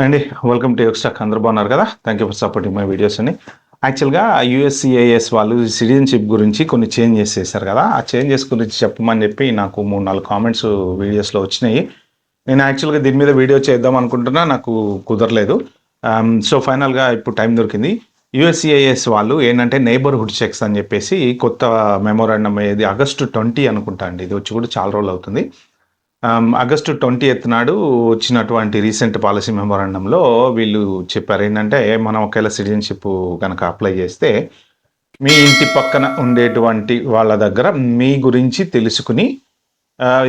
అండి welcome to యోగస్టాక్. అందరూ బాగున్నారు కదా? Thank you for supporting my videos అని. యాక్చువల్గా యుఎస్సిఐఎస్ వాళ్ళు సిటిజన్షిప్ గురించి కొన్ని చేంజెస్ చేశారు కదా, ఆ చేంజెస్ గురించి చెప్పమని చెప్పి నాకు 3-4 కామెంట్స్ వీడియోస్లో వచ్చినాయి. నేను యాక్చువల్గా దీని మీద వీడియో చేద్దాం అనుకుంటున్నా, నాకు కుదరలేదు. సో ఫైనల్గా ఇప్పుడు టైం దొరికింది. యుఎస్సిఐఎస్ వాళ్ళు ఏంటంటే నైబర్హుడ్ చెక్స్ అని చెప్పేసి కొత్త మెమోరాండం అయ్యేది ఆగస్టు 20 అనుకుంటా అండి. ఇది వచ్చి కూడా చాలా రోజులు అవుతుంది. ఆగస్టు 20th నాడు వచ్చినటువంటి రీసెంట్ పాలసీ మెమోరాండంలో వీళ్ళు చెప్పారు ఏంటంటే, మనం ఒకవేళ సిటిజన్షిప్ కనుక అప్లై చేస్తే మీ ఇంటి పక్కన ఉండేటువంటి వాళ్ళ దగ్గర మీ గురించి తెలుసుకుని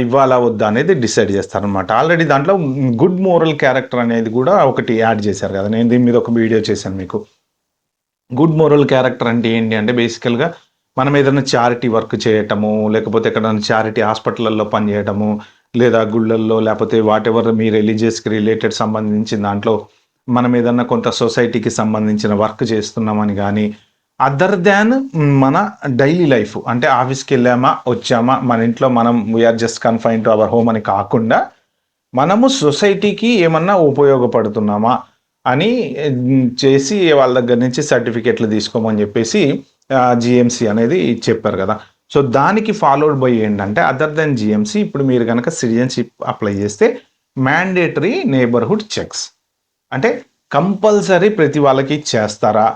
ఇవ్వాలా వద్దా అనేది డిసైడ్ చేస్తారనమాట. ఆల్రెడీ దాంట్లో గుడ్ మోరల్ క్యారెక్టర్ అనేది కూడా ఒకటి యాడ్ చేశారు కదా. నేను దీని మీద ఒక వీడియో చేశాను మీకు. గుడ్ మోరల్ క్యారెక్టర్ అంటే ఏంటి అంటే, బేసికల్గా మనం ఏదైనా చారిటీ వర్క్ చేయటము, లేకపోతే ఎక్కడైనా చారిటీ హాస్పిటల్లో పనిచేయటము, లేదా గుళ్ళల్లో, లేకపోతే వాట్ ఎవర్ మీ రిలీజియస్కి రిలేటెడ్ సంబంధించిన దాంట్లో మనం ఏదన్నా కొంత సొసైటీకి సంబంధించిన వర్క్ చేస్తున్నామని కానీ, అదర్ దాన్ మన డైలీ లైఫ్ అంటే ఆఫీస్కి వెళ్ళామా వచ్చామా, మన ఇంట్లో మనం we're just confine to our home అని కాకుండా, మనము సొసైటీకి ఏమన్నా ఉపయోగపడుతున్నామా అని చేసి వాళ్ళ దగ్గర నుంచి సర్టిఫికెట్లు తీసుకోమని చెప్పేసి జిఎంసి అనేది చెప్పారు కదా. సో దానికి ఫాలోడ్ బై ఏంటంటే, అదర్ దెన్ జిఎంసి ఇప్పుడు మీరు కనుక సిటిజన్షిప్ అప్లై చేస్తే మ్యాండేటరీ నేబర్హుడ్ చెక్స్ అంటే కంపల్సరీ ప్రతి వాళ్ళకి చేస్తారా,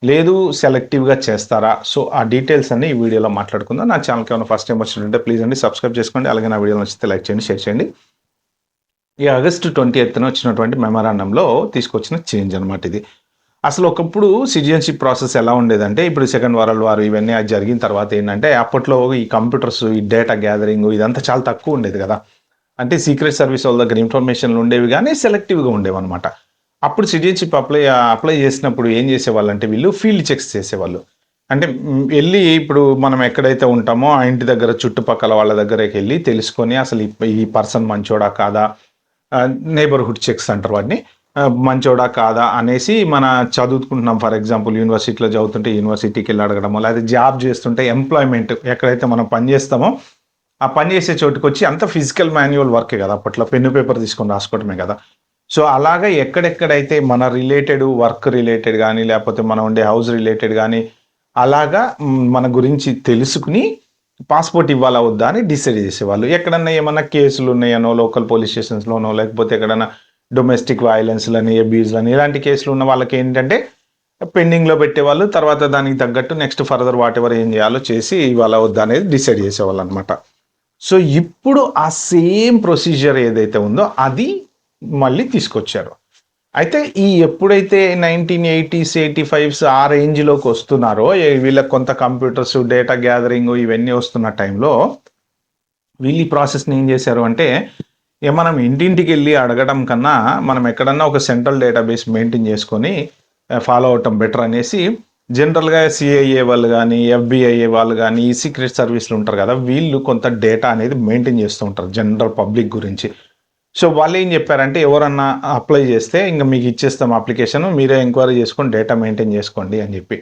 లేదు సెలెక్టివ్గా చేస్తారా? సో ఆ డీటెయిల్స్ అన్ని ఈ వీడియోలో మాట్లాడుకుందాం. నా ఛానల్కి ఏమైనా ఫస్ట్ టైం వచ్చినట్టుంటే ప్లీజ్ అండి సబ్స్క్రైబ్ చేసుకోండి. అలాగే నా వీడియో నచ్చితే లైక్ చేయండి, షేర్ చేయండి. ఈ ఆగస్టు 20th వచ్చినటువంటి మెమరాండంలో తీసుకొచ్చిన చేంజ్ అనమాట ఇది. అసలు ఒకప్పుడు సిటిజన్షిప్ ప్రాసెస్ ఎలా ఉండేదంటే, ఇప్పుడు సెకండ్ వరల్డ్ వార్ ఇవన్నీ జరిగిన తర్వాత ఏంటంటే, అప్పట్లో ఈ కంప్యూటర్స్, ఈ డేటా గ్యాదరింగ్ ఇదంతా చాలా తక్కువ ఉండేది కదా. అంటే సీక్రెట్ సర్వీస్ వాళ్ళ దగ్గర ఇన్ఫర్మేషన్లు ఉండేవి కానీ సెలెక్టివ్గా ఉండేవి అనమాట. అప్పుడు సిటిజన్షిప్ అప్లై చేసినప్పుడు ఏం చేసేవాళ్ళు అంటే, వీళ్ళు ఫీల్డ్ చెక్స్ చేసేవాళ్ళు. అంటే వెళ్ళి ఇప్పుడు మనం ఎక్కడైతే ఉంటామో ఆ ఇంటి దగ్గర చుట్టుపక్కల వాళ్ళ దగ్గరికి వెళ్ళి తెలుసుకొని అసలు ఈ పర్సన్ మంచోడా కాదా, నైబర్హుడ్ చెక్స్ అంటారు వాటిని, మంచోడా కాదా అనేసి మన చదువుకుంటున్నాం. ఫర్ ఎగ్జాంపుల్ యూనివర్సిటీలో చదువుతుంటే యూనివర్సిటీకి వెళ్ళి అడగడము, లేదా జాబ్ చేస్తుంటే ఎంప్లాయ్మెంట్ ఎక్కడైతే మనం పని చేస్తామో ఆ పని చేసే చోటుకు వచ్చి, అంత ఫిజికల్ మాన్యువల్ వర్కే కదా అప్పట్లో, పెన్ను పేపర్ తీసుకొని రాసుకోవటమే కదా. సో అలాగా ఎక్కడెక్కడైతే మన రిలేటెడ్ వర్క్ రిలేటెడ్ కానీ, లేకపోతే మనం ఉండే హౌస్ రిలేటెడ్ కానీ అలాగా మన గురించి తెలుసుకుని పాస్పోర్ట్ ఇవ్వాలా వద్దా అని డిసైడ్ చేసేవాళ్ళు. ఎక్కడన్నా ఏమన్నా కేసులు ఉన్నాయనో లోకల్ పోలీస్ స్టేషన్స్లోనో, లేకపోతే ఎక్కడన్నా డొమెస్టిక్ వైలెన్స్లని, అబ్యూజ్లని ఇలాంటి కేసులు ఉన్న వాళ్ళకి ఏంటంటే పెండింగ్లో పెట్టేవాళ్ళు. తర్వాత దానికి తగ్గట్టు నెక్స్ట్ ఫర్దర్ వాట్ ఎవర్ ఏం చేయాలో చేసి ఇవాళ వద్దా అనేది డిసైడ్ చేసేవాళ్ళు అనమాట. సో ఇప్పుడు ఆ సేమ్ ప్రొసీజర్ ఏదైతే ఉందో అది మళ్ళీ తీసుకొచ్చారు. అయితే ఈ ఎప్పుడైతే 1980s 85s ఆ రేంజ్లోకి వస్తున్నారో, వీళ్ళకి కొంత కంప్యూటర్స్, డేటా గ్యాదరింగ్ ఇవన్నీ వస్తున్న టైంలో వీళ్ళు ఈ ప్రాసెస్ని ఏం చేశారు అంటే, మనం ఇంటింటికి వెళ్ళి అడగడం కన్నా మనం ఎక్కడన్నా ఒక సెంట్రల్ డేటాబేస్ మెయింటైన్ చేసుకొని ఫాలో అవటం బెటర్ అనేసి, జనరల్గా సిఐఏ వాళ్ళు కానీ, ఎఫ్బిఐఏ వాళ్ళు కానీ, ఈ సీక్రెట్ సర్వీస్లు ఉంటారు కదా, వీళ్ళు కొంత డేటా అనేది మెయింటైన్ చేస్తూ ఉంటారు జనరల్ పబ్లిక్ గురించి. సో వాళ్ళు ఏం చెప్పారంటే, ఎవరన్నా అప్లై చేస్తే ఇంకా మీకు ఇచ్చేస్తాం అప్లికేషన్, మీరే ఎంక్వైరీ చేసుకొని డేటా మెయింటైన్ చేసుకోండి అని చెప్పి.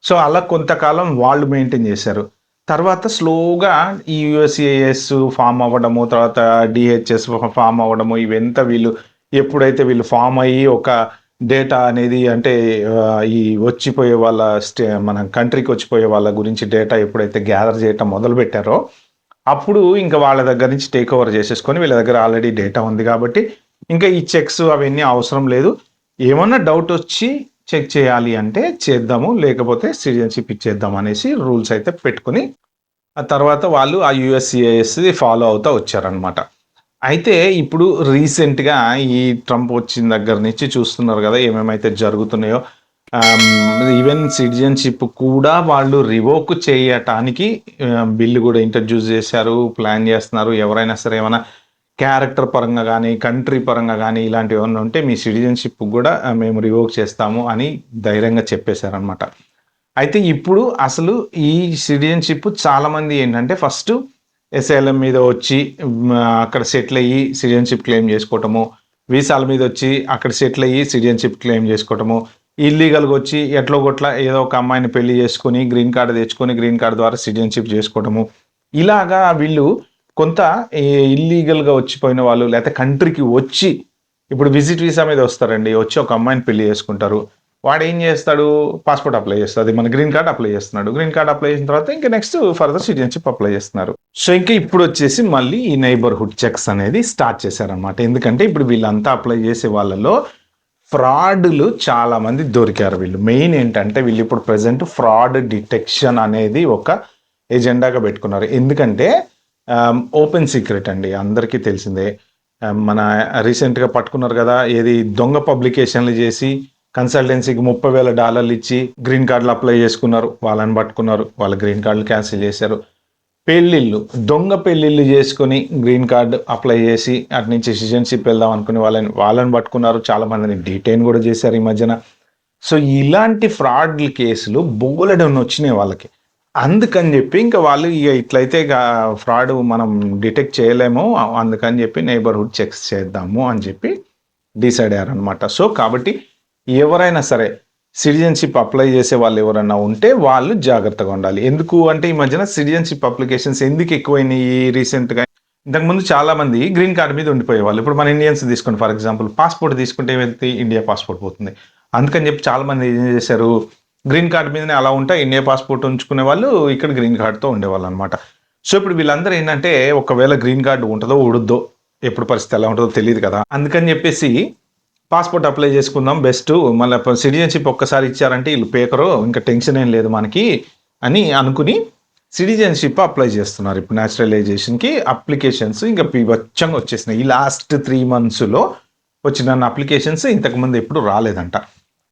సో అలా కొంతకాలం వాళ్ళు మెయింటైన్ చేశారు. తర్వాత స్లోగా ఈ యుఎస్సిఐఎస్ ఫామ్ అవ్వడము, తర్వాత డిహెచ్ఎస్ ఫామ్ అవ్వడము, ఇవంతా ఎప్పుడైతే వీళ్ళు ఫామ్ అయ్యి ఒక డేటా అనేది అంటే ఈ వచ్చిపోయే వాళ్ళ మన కంట్రీకి వచ్చిపోయే వాళ్ళ గురించి డేటా ఎప్పుడైతే గ్యాదర్ చేయటం మొదలుపెట్టారో, అప్పుడు ఇంకా వాళ్ళ దగ్గర నుంచి టేక్ ఓవర్ చేసేసుకొని, వీళ్ళ దగ్గర ఆల్రెడీ డేటా ఉంది కాబట్టి ఇంకా ఈ చెక్స్ అవన్నీ అవసరం లేదు. ఏమన్నా డౌట్ వచ్చి చెక్ చేయాలి అంటే చేద్దాము, లేకపోతే సిటిజన్షిప్ ఇచ్చేద్దాం అనేసి రూల్స్ అయితే పెట్టుకుని ఆ తర్వాత వాళ్ళు ఆ యుఎస్సిఐఎస్ ఫాలో అవుతూ వచ్చారనమాట. అయితే ఇప్పుడు రీసెంట్గా ఈ ట్రంప్ వచ్చిన దగ్గర నుంచి చూస్తున్నారు కదా ఏమేమైతే జరుగుతున్నాయో. ఈవెన్ సిటిజన్షిప్ కూడా వాళ్ళు రివోక్ చేయటానికి బిల్లు కూడా ఇంట్రడ్యూస్ చేశారు, ప్లాన్ చేస్తున్నారు. ఎవరైనా సరే ఏమైనా క్యారెక్టర్ పరంగా కానీ, కంట్రీ పరంగా కానీ ఇలాంటివి ఏమైనా ఉంటే మీ సిటిజన్షిప్ కూడా మేము రివోక్ చేస్తాము అని ధైర్యంగా చెప్పేశారనమాట. అయితే ఇప్పుడు అసలు ఈ సిటిజన్షిప్ చాలామంది ఏంటంటే, ఫస్ట్ ఎస్ఐఎల్ఎం మీద వచ్చి అక్కడ సెటిల్ అయ్యి సిటిజన్షిప్ క్లెయిమ్ చేసుకోవటము, వీసాల మీద వచ్చి అక్కడ సెటిల్ అయ్యి సిటిజన్షిప్ క్లెయిమ్ చేసుకోవటము, ఇల్లీగల్గా వచ్చి ఎట్లో గొట్ల ఏదో ఒక అమ్మాయిని పెళ్లి చేసుకుని గ్రీన్ కార్డు తెచ్చుకొని గ్రీన్ కార్డు ద్వారా సిటిజన్షిప్ చేసుకోవటము, ఇలాగా వీళ్ళు కొంత ఇల్లీగల్గా వచ్చిపోయిన వాళ్ళు, లేకపోతే కంట్రీకి వచ్చి ఇప్పుడు విజిట్ వీసా మీద వస్తారండి, వచ్చి ఒక అమ్మాయిని పెళ్లి చేసుకుంటారు. వాడు ఏం చేస్తాడు, పాస్పోర్ట్ అప్లై చేస్తాడు, అది మన గ్రీన్ కార్డ్ అప్లై చేస్తున్నాడు. గ్రీన్ కార్డ్ అప్లై చేసిన తర్వాత ఇంకా నెక్స్ట్ ఫర్దర్ సిటిజన్షిప్ అప్లై చేస్తున్నారు. సో ఇంకా ఇప్పుడు వచ్చేసి మళ్ళీ ఈ నైబర్హుడ్ చెక్స్ అనేది స్టార్ట్ చేశారనమాట. ఎందుకంటే ఇప్పుడు వీళ్ళంతా అప్లై చేసే వాళ్ళలో ఫ్రాడ్లు చాలా మంది దొరికారు. వీళ్ళు మెయిన్ ఏంటంటే వీళ్ళు ఇప్పుడు ప్రజెంట్ ఫ్రాడ్ డిటెక్షన్ అనేది ఒక ఎజెండాగా పెట్టుకున్నారు. ఎందుకంటే ఓపెన్ సీక్రెట్ అండి, అందరికీ తెలిసిందే. మన రీసెంట్గా పట్టుకున్నారు కదా, ఏది దొంగ పబ్లికేషన్లు చేసి కన్సల్టెన్సీకి $30,000 ఇచ్చి గ్రీన్ కార్డులు అప్లై చేసుకున్నారు. వాళ్ళని పట్టుకున్నారు, వాళ్ళ గ్రీన్ కార్డులు క్యాన్సిల్ చేశారు. పెళ్ళిళ్ళు, దొంగ పెళ్ళిళ్ళు చేసుకుని గ్రీన్ కార్డు అప్లై చేసి అటు నుంచి సిటిజన్షిప్ వెళ్దాం అనుకుని వాళ్ళని పట్టుకున్నారు. చాలా మందిని డీటైన్ కూడా చేశారు ఈ మధ్యన. సో ఇలాంటి ఫ్రాడ్ కేసులు బోలెడన్ని వచ్చినాయి వాళ్ళకి. అందుకని చెప్పి ఇంకా వాళ్ళు ఇక ఇట్లయితే ఫ్రాడ్ మనం డిటెక్ట్ చేయలేము, అందుకని చెప్పి నైబర్హుడ్ చెక్స్ చేద్దాము అని చెప్పి డిసైడ్ అయ్యారనమాట. సో కాబట్టి ఎవరైనా సరే సిటిజన్షిప్ అప్లై చేసే వాళ్ళు ఎవరైనా ఉంటే వాళ్ళు జాగ్రత్తగా ఉండాలి. ఎందుకు అంటే ఈ మధ్యన సిటిజన్షిప్ అప్లికేషన్స్ ఎందుకు ఎక్కువైనాయి రీసెంట్గా. ఇంతకుముందు చాలా మంది గ్రీన్ కార్డ్ మీద ఉండిపోయేవాళ్ళు. ఇప్పుడు మన ఇండియన్స్ తీసుకోండి, ఫర్ ఎగ్జాంపుల్ పాస్పోర్ట్ తీసుకుంటే ఏమైతే ఇండియా పాస్పోర్ట్ పోతుంది. అందుకని చెప్పి చాలా మంది ఏం చేశారు, గ్రీన్ కార్డ్ మీదనే అలా ఉంటే ఇండియా పాస్పోర్ట్ ఉంచుకునే వాళ్ళు ఇక్కడ గ్రీన్ కార్డ్తో ఉండేవాళ్ళు అనమాట. సో ఇప్పుడు వీళ్ళందరూ ఏంటంటే ఒకవేళ గ్రీన్ కార్డు ఉంటుందో ఉడుద్దో, ఎప్పుడు పరిస్థితి ఎలా ఉంటుందో తెలియదు కదా, అందుకని చెప్పేసి పాస్పోర్ట్ అప్లై చేసుకుందాం బెస్ట్, మళ్ళీ సిటిజన్షిప్ ఒక్కసారి ఇచ్చారంటే వీళ్ళు పేకరు, ఇంకా టెన్షన్ ఏం లేదు మనకి అని అనుకుని సిటిజన్షిప్ అప్లై చేస్తున్నారు. ఇప్పుడు న్యాచురలైజేషన్కి అప్లికేషన్స్ ఇంకా వివచ్చంగా వచ్చేసినాయి. ఈ లాస్ట్ 3 monthsలో వచ్చిన అప్లికేషన్స్ ఇంతకుముందు ఎప్పుడు రాలేదంట.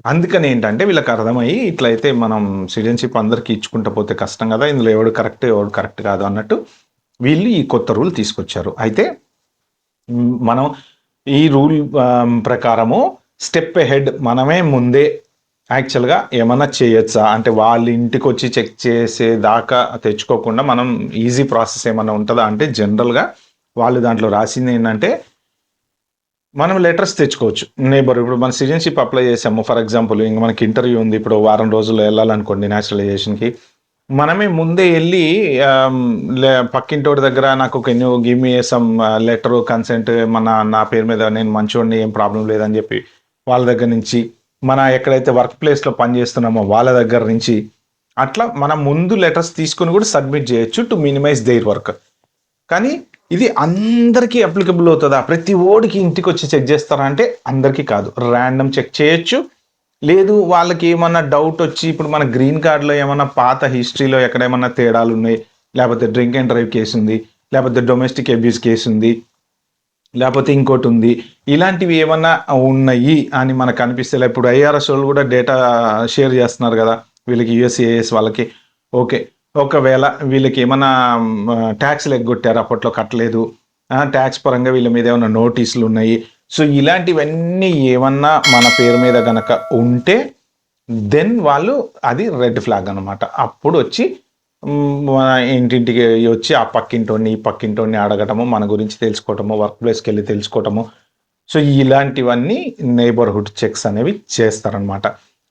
అందుకని ఏంటంటే వీళ్ళకి అర్థమయ్యి ఇట్లయితే మనం సిటిజన్షిప్ అందరికీ ఇచ్చుకుంటూ పోతే కష్టం కదా, ఇందులో ఎవడు కరెక్ట్ కాదు అన్నట్టు వీళ్ళు ఈ కొత్త రూల్ తీసుకొచ్చారు. అయితే మనం ఈ రూల్ ప్రకారము స్టెప్ అహెడ్, మనమే ముందే యాక్చువల్గా ఏమన్నా చేయొచ్చా అంటే వాళ్ళ ఇంటికి వచ్చి చెక్ చేసేదాకా తెచ్చుకోకుండా మనం ఈజీ ప్రాసెస్ ఏమన్నా ఉంటుందా అంటే జనరల్గా వాళ్ళు దాంట్లో రాసింది ఏంటంటే మనం లెటర్స్ తెచ్చుకోవచ్చు. ఇప్పుడు మన సిటిజన్షిప్ అప్లై చేసాము ఫర్ ఎగ్జాంపుల్, ఇంకా మనకి ఇంటర్వ్యూ ఉంది, ఇప్పుడు వారం రోజుల్లో వెళ్ళాలనుకోండి న్యాచురలైజేషన్కి, మనమే ముందే వెళ్ళి పక్కింటోడి దగ్గర నాకు give me some letter consent, నా పేరు మీద నేను మంచోడిని, ఏం ప్రాబ్లం లేదని చెప్పి వాళ్ళ దగ్గర నుంచి, మన ఎక్కడైతే వర్క్ ప్లేస్లో పనిచేస్తున్నామో వాళ్ళ దగ్గర నుంచి అట్లా మనం ముందు లెటర్స్ తీసుకుని కూడా సబ్మిట్ చేయొచ్చు టు మినిమైజ్ దేర్ వర్క్. కానీ ఇది అందరికీ అప్లికబుల్ అవుతుందా, ప్రతి ఓడికి ఇంటికి వచ్చి చెక్ చేస్తారా అంటే అందరికీ కాదు, ర్యాండమ్ చెక్ చేయొచ్చు. లేదు వాళ్ళకి ఏమన్నా డౌట్ వచ్చి ఇప్పుడు మన గ్రీన్ కార్డులో ఏమన్నా పాత హిస్టరీలో ఎక్కడ ఏమన్నా తేడాలు ఉన్నాయి, లేకపోతే డ్రింక్ అండ్ డ్రైవ్ కేసు ఉంది, లేకపోతే డొమెస్టిక్ అబ్యూస్ కేసు ఉంది, లేకపోతే ఇంకోటి ఉంది, ఇలాంటివి ఏమన్నా ఉన్నాయి అని మనకు అనిపిస్తే, ఇప్పుడు ఐఆర్ఎస్ వాళ్ళు కూడా డేటా షేర్ చేస్తున్నారు కదా వీళ్ళకి, యుఎస్సిఐఎస్ వాళ్ళకి. ఓకే, ఒకవేళ వీళ్ళకి ఏమన్నా ట్యాక్స్లు ఎగ్గొట్టారు, అప్పట్లో కట్టలేదు, ట్యాక్స్ పరంగా వీళ్ళ మీద ఏమైనా నోటీసులు ఉన్నాయి, సో ఇలాంటివన్నీ ఏమన్నా మన పేరు మీద గనక ఉంటే దెన్ వాళ్ళు అది రెడ్ ఫ్లాగ్ అనమాట. అప్పుడు వచ్చి మన ఇంటింటికి వచ్చి ఆ పక్కింటోని ఈ పక్కింటోని అడగటము, మన గురించి తెలుసుకోవటము, వర్క్ ప్లేస్కి వెళ్ళి తెలుసుకోవటము. సో ఇలాంటివన్నీ నైబర్హుడ్ చెక్స్ అనేవి చేస్తారనమాట.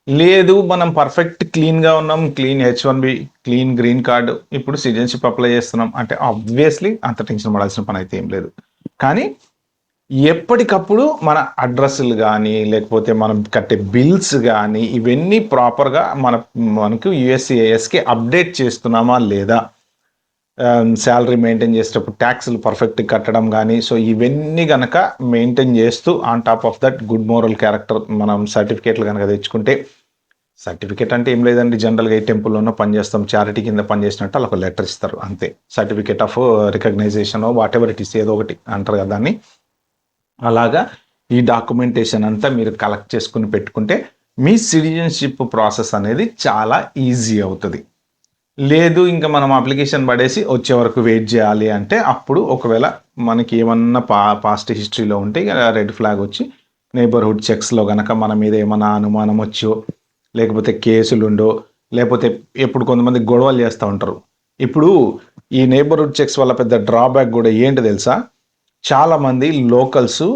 లేదు మనం పర్ఫెక్ట్ క్లీన్గా ఉన్నాం, clean H1B, clean green card, ఇప్పుడు సిటిజన్షిప్ అప్లై చేస్తున్నాం అంటే ఆబ్వియస్లీ అంత టెన్షన్ పడాల్సిన పని అయితే ఏం లేదు. కానీ ఎప్పటికప్పుడు మన అడ్రస్లు కానీ లేకపోతే మనం కట్టే బిల్స్ కానీ ఇవన్నీ ప్రాపర్గా మనకు యుఎస్సిఐఎస్కి అప్డేట్ చేస్తున్నామా లేదా, శాలరీ మెయింటైన్ చేసేటప్పుడు ట్యాక్స్లు పర్ఫెక్ట్ కట్టడం కానీ, సో ఇవన్నీ కనుక మెయింటైన్ చేస్తూ on top of that good moral character మనం సర్టిఫికేట్లు కనుక తెచ్చుకుంటే, సర్టిఫికేట్ అంటే ఏం లేదండి, జనరల్గా ఏ టెంపుల్లోనో పనిచేస్తాం, చారిటీ కింద పనిచేసినట్టు అలా ఒక లెటర్ ఇస్తారు అంతే, certificate of recognition what ever it is, ఏదో ఒకటి అంటారు కదా దాన్ని. అలాగా ఈ డాక్యుమెంటేషన్ అంతా మీరు కలెక్ట్ చేసుకుని పెట్టుకుంటే మీ సిటిజన్షిప్ ప్రాసెస్ అనేది చాలా ఈజీ అవుతుంది. లేదు ఇంకా మనం అప్లికేషన్ పడేసి వచ్చే వరకు వెయిట్ చేయాలి అంటే అప్పుడు ఒకవేళ మనకి ఏమన్నా పాస్ట్ హిస్టరీలో ఉంటే రెడ్ ఫ్లాగ్ వచ్చి నైబర్హుడ్ చెక్స్లో కనుక మన మీద ఏమన్నా అనుమానం వచ్చో, లేకపోతే కేసులుండో, లేకపోతే ఎప్పుడు కొంతమంది గొడవలు చేస్తూ ఉంటారు. ఇప్పుడు ఈ నైబర్హుడ్ చెక్స్ వల్ల పెద్ద డ్రాబ్యాక్ కూడా ఏంటి తెలుసా, చాలామంది లోకల్స్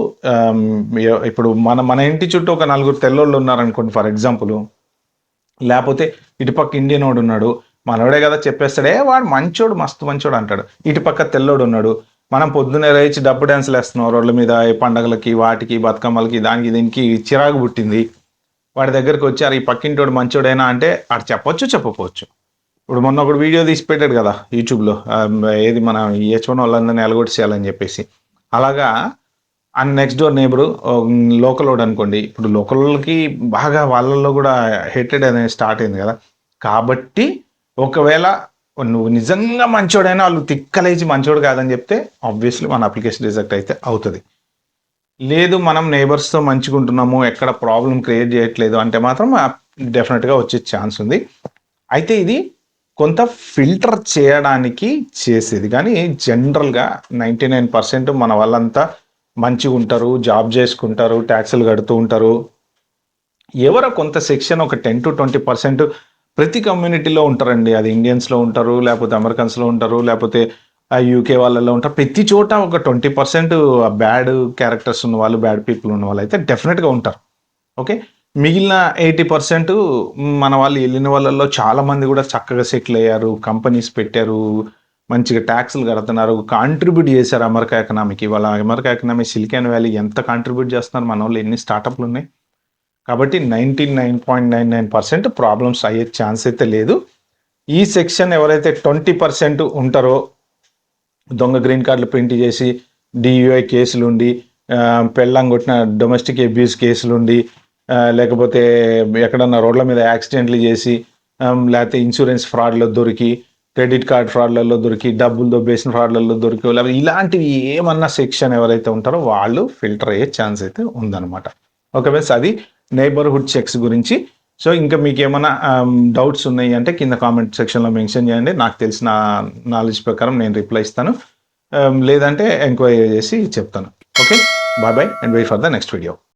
ఇప్పుడు మన ఇంటి చుట్టూ ఒక 4 తెల్లోళ్ళు ఉన్నారనుకోండి ఫర్ ఎగ్జాంపుల్, లేకపోతే ఇటుపక్క ఇండియన్ వాడు ఉన్నాడు, మనోడే కదా చెప్పేస్తాడే వాడు మంచోడు మస్తు మంచోడు అంటాడు, ఇటుపక్క తెల్లోడు ఉన్నాడు మనం పొద్దున్నే లేచి డప్పు డ్యాన్సులు వేస్తున్నాం రోడ్ల మీద, ఈ పండగలకి, వాటికి, బతుకమ్మలకి, దానికి దీనికి చిరాకు పుట్టింది. వాడి దగ్గరికి వచ్చి అరే ఈ పక్కింటోడు మంచోడేనా అంటే ఆడు చెప్పొచ్చు, చెప్పకపోవచ్చు. ఇప్పుడు మొన్న ఒకడు వీడియో తీసి పెట్టాడు కదా యూట్యూబ్‌లో. ఏది మన H1 వాళ్ళందరిని ఎలగొట్టేసేయాలని చెప్పేసి. అలాగా నెక్స్ట్ డోర్ నేబరు లోకలోడు అనుకోండి. ఇప్పుడు లోకలోళ్ళకి బాగా వాళ్ళలో కూడా హేటెడ్ అనేది స్టార్ట్ అయింది కదా! కాబట్టి ఒకవేళ నువ్వు నిజంగా మంచోడైనా వాళ్ళు తిక్కలేచి మంచోడు కాదని చెప్తే ఆబ్వియస్లీ మన అప్లికేషన్ రిజెక్ట్ అయితే అవుతుంది. లేదు మనం నేబర్స్తో మంచిగా ఉంటున్నాము, ఎక్కడ ప్రాబ్లం క్రియేట్ చేయట్లేదు అంటే మాత్రం డెఫినెట్గా వచ్చే ఛాన్స్ ఉంది. అయితే ఇది కొంత ఫిల్టర్ చేయడానికి చేసేది, కానీ జనరల్గా 99% మన వాళ్ళంతా మంచిగా ఉంటారు, జాబ్ చేసుకుంటారు, ట్యాక్సులు కడుతూ ఉంటారు. ఎవరో కొంత సెక్షన్ ఒక 10-20% ప్రతి కమ్యూనిటీలో ఉంటారండి. అది ఇండియన్స్లో ఉంటారు, లేకపోతే అమెరికన్స్లో ఉంటారు, లేకపోతే యూకే వాళ్ళలో ఉంటారు. ప్రతి చోట ఒక 20% బ్యాడ్ క్యారెక్టర్స్ ఉన్న వాళ్ళు, బ్యాడ్ పీపుల్ ఉన్న వాళ్ళు అయితే డెఫినెట్గా ఉంటారు. ఓకే, మిగిలిన 80% మన వాళ్ళు వెళ్ళిన వాళ్ళల్లో చాలామంది కూడా చక్కగా సెటిల్ అయ్యారు, కంపెనీస్ పెట్టారు, మంచిగా ట్యాక్స్లు కడుతున్నారు, కాంట్రిబ్యూట్ చేశారు అమెరికా ఎకనామీకి. వాళ్ళ అమెరికా ఎకనామీ సిలికాన్ వ్యాలీ ఎంత కాంట్రిబ్యూట్ చేస్తున్నారు, మన వాళ్ళు ఎన్ని స్టార్టప్లు ఉన్నాయి. కాబట్టి 99.99% ప్రాబ్లమ్స్ అయ్యే ఛాన్స్ అయితే లేదు. ఈ సెక్షన్ ఎవరైతే 20% ఉంటారో, దొంగ గ్రీన్ కార్డులు ప్రింట్ చేసి డియుఐ కేసులు ఉండి, పెళ్ళం కొట్టిన డొమెస్టిక్ అబ్యూస్ కేసులు ఉండి, లేకపోతే ఎక్కడన్నా రోడ్ల మీద యాక్సిడెంట్లు చేసి, లేకపోతే ఇన్సూరెన్స్ ఫ్రాడ్లో దొరికి, క్రెడిట్ కార్డ్ ఫ్రాడ్లలో దొరికి, డబ్బులు దొబ్బేసిన ఫ్రాడ్లలో దొరికి, లేకపోతే ఇలాంటివి ఏమన్నా సెక్షన్ ఎవరైతే ఉంటారో వాళ్ళు ఫిల్టర్ అయ్యే ఛాన్స్ అయితే ఉందన్నమాట. ఓకే బస్, అది నైబర్హుడ్ చెక్స్ గురించి. సో ఇంకా మీకు ఏమైనా డౌట్స్ ఉన్నాయి అంటే కింద కామెంట్ సెక్షన్లో మెన్షన్ చేయండి. నాకు తెలిసిన నాలెడ్జ్ ప్రకారం నేను రిప్లై ఇస్తాను, లేదంటే ఎంక్వైరీ చేసి చెప్తాను. Okay, bye bye and wait for the next video.